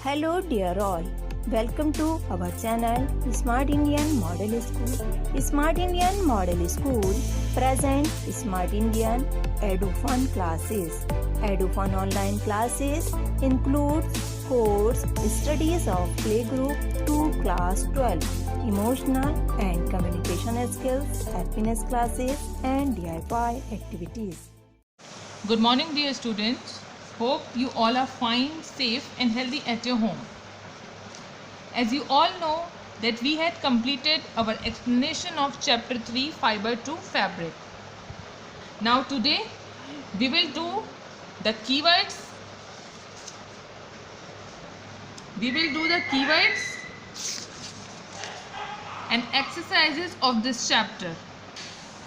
Hello dear all, welcome to our channel Smart Indian Model School. Smart Indian Model School present Smart Indian EduFun classes. EduFun online classes includes course studies of playgroup to class 12, emotional and communication skills, happiness classes and DIY activities. Good morning dear students. Hope you all are fine, safe and healthy at your home. As you all know that we had completed our explanation of chapter 3 fiber to fabric. Now today we will do the keywords. And exercises of this chapter.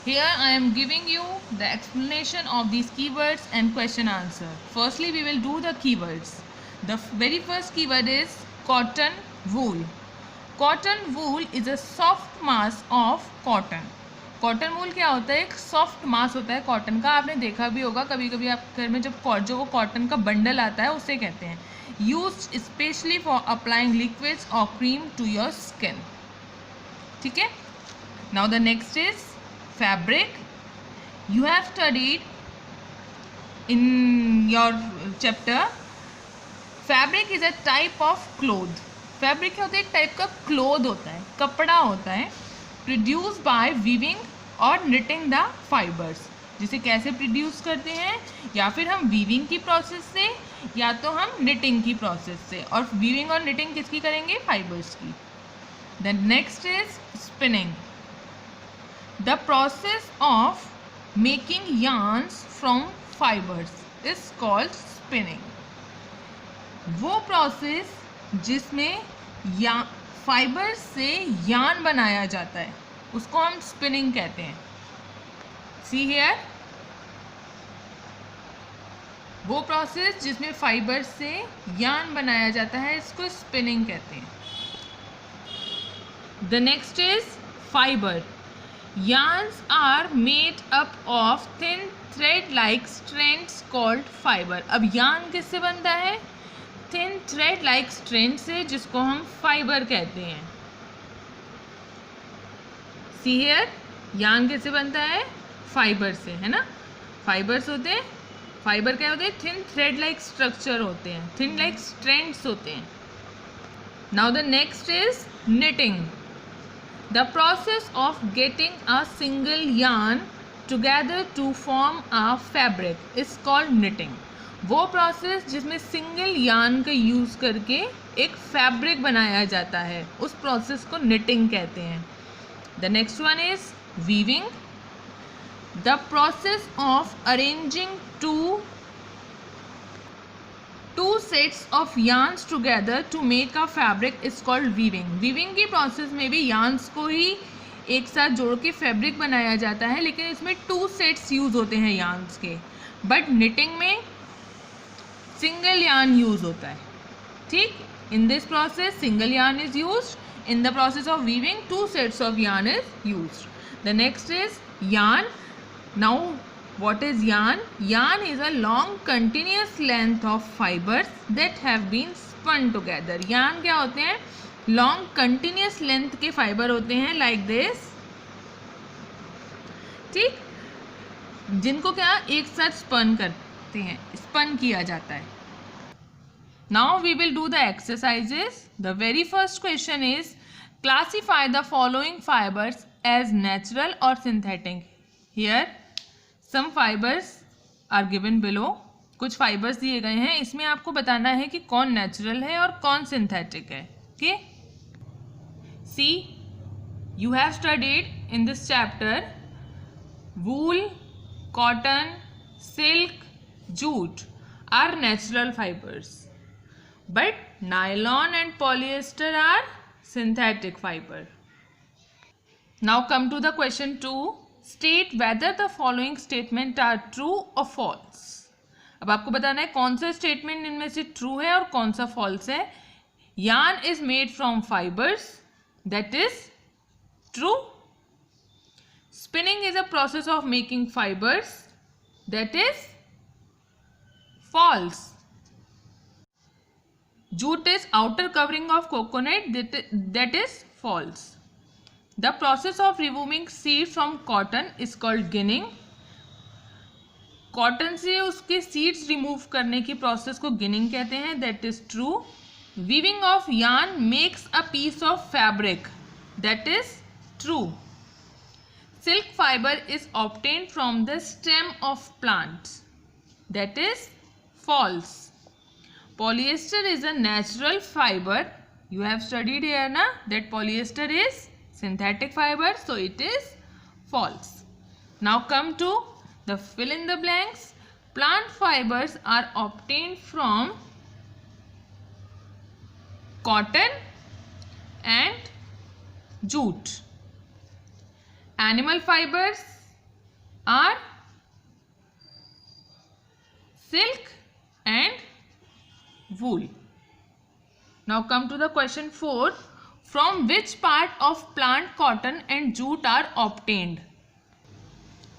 Here I am giving you the explanation of these keywords and question answer. Firstly, we will do the keywords. The very first keyword is cotton wool. Cotton wool is a soft mass of cotton. Cotton wool क्या होता है? एक soft मास होता है cotton का. आपने देखा भी होगा कभी कभी आप घर में जब जो वो कॉटन का बंडल आता है उसे कहते हैं. Used specially for applying liquids और क्रीम टू योर स्किन. ठीक है. Now the next is fabric. You have studied in your chapter fabric is a type of cloth. Fabric क्या होता है? एक टाइप का क्लोथ होता है, कपड़ा होता है, produced by weaving और knitting the fibers. जिसे कैसे प्रोड्यूस करते हैं? या फिर हम वीविंग की प्रोसेस से या तो हम निटिंग की प्रोसेस से. और वीविंग और निटिंग किसकी करेंगे? फाइबर्स की. Then next is spinning. The process of making yarns from fibers is called spinning. वो प्रोसेस जिसमें फाइबर से यार्न बनाया जाता है उसको हम स्पिनिंग कहते हैं. See here, वो प्रोसेस जिसमें फाइबर से यार्न बनाया जाता है इसको स्पिनिंग कहते हैं. The next is fiber. Yarns are made up of thin thread-like strands called fiber. अब yarn किससे बनता है? Thin thread-like strand से, जिसको हम fiber कहते हैं. See here, yarn किससे बनता है? Fiber से, है ना? Fibers होते हैं. Fiber क्या होते हैं? Thin thread-like structure होते हैं. Thin like strands होते हैं. Now the next is knitting. The process of getting a single yarn together to form a fabric is called knitting. वो प्रोसेस जिसमें सिंगल yarn का यूज़ करके एक फैब्रिक बनाया जाता है उस प्रोसेस को knitting कहते हैं. The next one is weaving. The process of arranging two sets of yarns together to make a fabric is called weaving. weaving की प्रोसेस में भी yarns को ही एक साथ जोड़ के फैब्रिक बनाया जाता है, लेकिन इसमें 2 सेट्स यूज़ होते हैं yarns के. बट knitting में सिंगल yarn यूज़ होता है. ठीक. In this process single yarn is used. In the process of weaving 2 sets of yarn is used. The next is yarn. Now what is yarn? Yarn is a long continuous length of fibers that have been spun together. yarn क्या होते हैं? long continuous length के fibre होते हैं like this. ठीक. जिनको क्या एक साथ स्पन करते हैं, स्पन किया जाता है. Now we will do the exercises. The very first question is classify the following fibers as natural or synthetic. Here some fibers are given below. कुछ फाइबर्स दिए गए हैं. इसमें आपको बताना है कि कौन नेचुरल है और कौन सिंथेटिक है. Okay. See, you have studied in this chapter wool, cotton, silk, jute are natural fibres, but nylon and polyester are synthetic fibre. Now come to the question 2. State whether the following statement are true or false. अब आपको बताना है कौन सा statement इनमें से true है और कौन सा फॉल्स है. yarn is made from fibers, that is true. Spinning is a process of making fibers, that is false. Jute is outer covering of coconut, that is false. The process of removing seed from cotton is called ginning. Cotton से उसके seeds remove करने की process को ginning कहते हैं, that is true. Weaving of yarn makes a piece of fabric, that is true. Silk fibre is obtained from the stem of plants, that is false. Polyester is a natural fiber. You have studied here na that polyester is synthetic fiber, so it is false. Now come to the fill in the blanks. Plant fibers are obtained from cotton and jute. Animal fibers are silk and wool. Now come to the question 4. From which part of plant cotton and jute are obtained?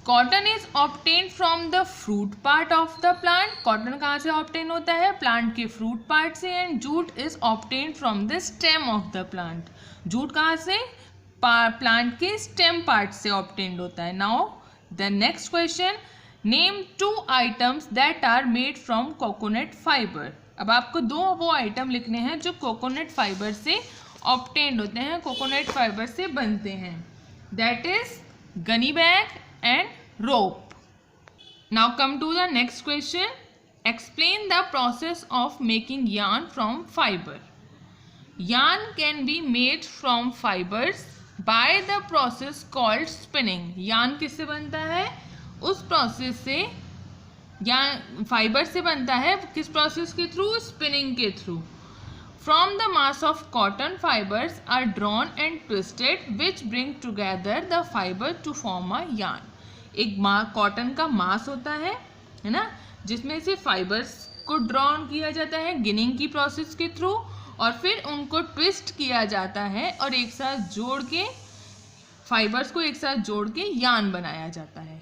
Cotton is obtained from the fruit part of the plant. Cotton कहाँ से obtain होता है? Plant के fruit part से. And jute is obtained from the stem of the plant. Jute कहाँ से? Plant के stem part से obtained होता है. Now the next question. Name 2 items that are made from coconut fiber. अब आपको दो वो आइटम लिखने हैं जो कोकोनट फाइबर से ऑब्टेन्ड होते हैं, कोकोनट फाइबर से बनते हैं, that is gunny bag and rope. Now come to the next question. Explain the process of making yarn from fibre. yarn can be made from fibres by the process called spinning. yarn किससे बनता है? उस process से, या fibre से बनता है, किस प्रोसेस के थ्रू? स्पिनिंग के through. From the mass of cotton fibres are drawn and twisted which bring together the fibre to form a yarn. एक कॉटन का मास होता है ना, जिसमें से फाइबर्स को ड्रॉन किया जाता है गिनिंग की प्रोसेस के थ्रू, और फिर उनको ट्विस्ट किया जाता है और एक साथ जोड़ के, फाइबर्स को एक साथ जोड़ के yarn बनाया जाता है.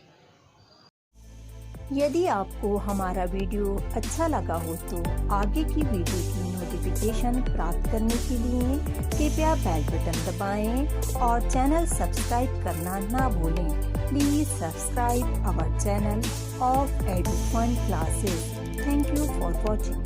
यदि आपको हमारा वीडियो अच्छा लगा हो तो आगे की वीडियो की नोटिफिकेशन प्राप्त करने के लिए कृपया बेल बटन दबाएं और चैनल सब्सक्राइब करना ना भूलें. Please subscribe our channel of Edufun classes. Thank you for watching.